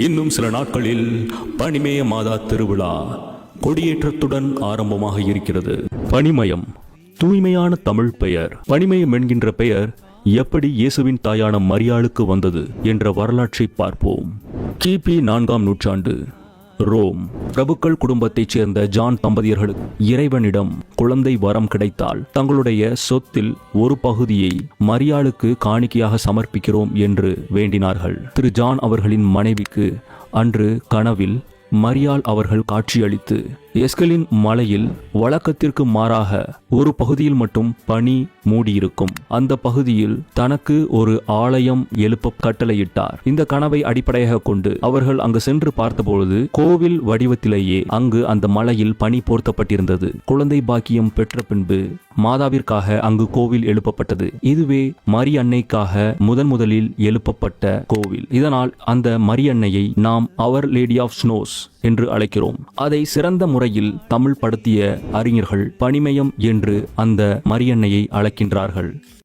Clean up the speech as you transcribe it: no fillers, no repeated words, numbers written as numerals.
இன்னும் சில நாட்களில் பனிமய மாதா திருவிழா கொடியேற்றத்துடன் ஆரம்பமாக இருக்கிறது. பனிமயம் தூய்மையான தமிழ் பெயர். பனிமயம் என்கின்ற பெயர் எப்படி இயேசுவின் தாயான மரியாளுக்கு வந்தது என்ற வரலாற்றை பார்ப்போம். கிபி 4ஆம் நூற்றாண்டு ரோம். பிரபுக்கள் குடும்பத்தைச் சேர்ந்த ஜான் தம்பதியர்களுக்கு இறைவனிடம் குழந்தை வரம் கிடைத்தால் தங்களுடைய சொத்தில் ஒரு பகுதியை மரியாளுக்கு காணிக்கையாக சமர்ப்பிக்கிறோம் என்று வேண்டினார்கள். திரு ஜான் அவர்களின் மனைவிக்கு அன்று கனவில் மரியாள் அவர்கள் காட்சியளித்து எஸ்கலின் மலையில் வழக்கத்திற்கு மாறாக ஒரு பகுதியில் மட்டும் பனி மூடியிருக்கும். அந்த பகுதியில் தனக்கு ஒரு ஆலயம் எழுப்ப கட்டளையிட்டார். இந்த கனவை அடிப்படையாக கொண்டு அவர்கள் அங்கு சென்று பார்த்தபொழுது கோவில் வடிவத்திலேயே அங்கு அந்த மலையில் பனி போர்த்தப்பட்டிருந்தது. குழந்தை பாக்கியம் பெற்ற பின்பு மாதாவிற்காக அங்கு கோவில் எழுப்பப்பட்டது. இதுவே மரியன்னைக்காக முதலில் எழுப்பப்பட்ட கோவில். இதனால் அந்த மரியன்னையை நாம் அவர் லேடி ஆஃப் ஸ்னோஸ் என்று அழைக்கிறோம். அதை சிறந்த முறையில் தமிழ் படுத்திய அறிஞர்கள் பனிமயம் என்று அந்த மரியன்னையை அழைக்கின்றார்கள்.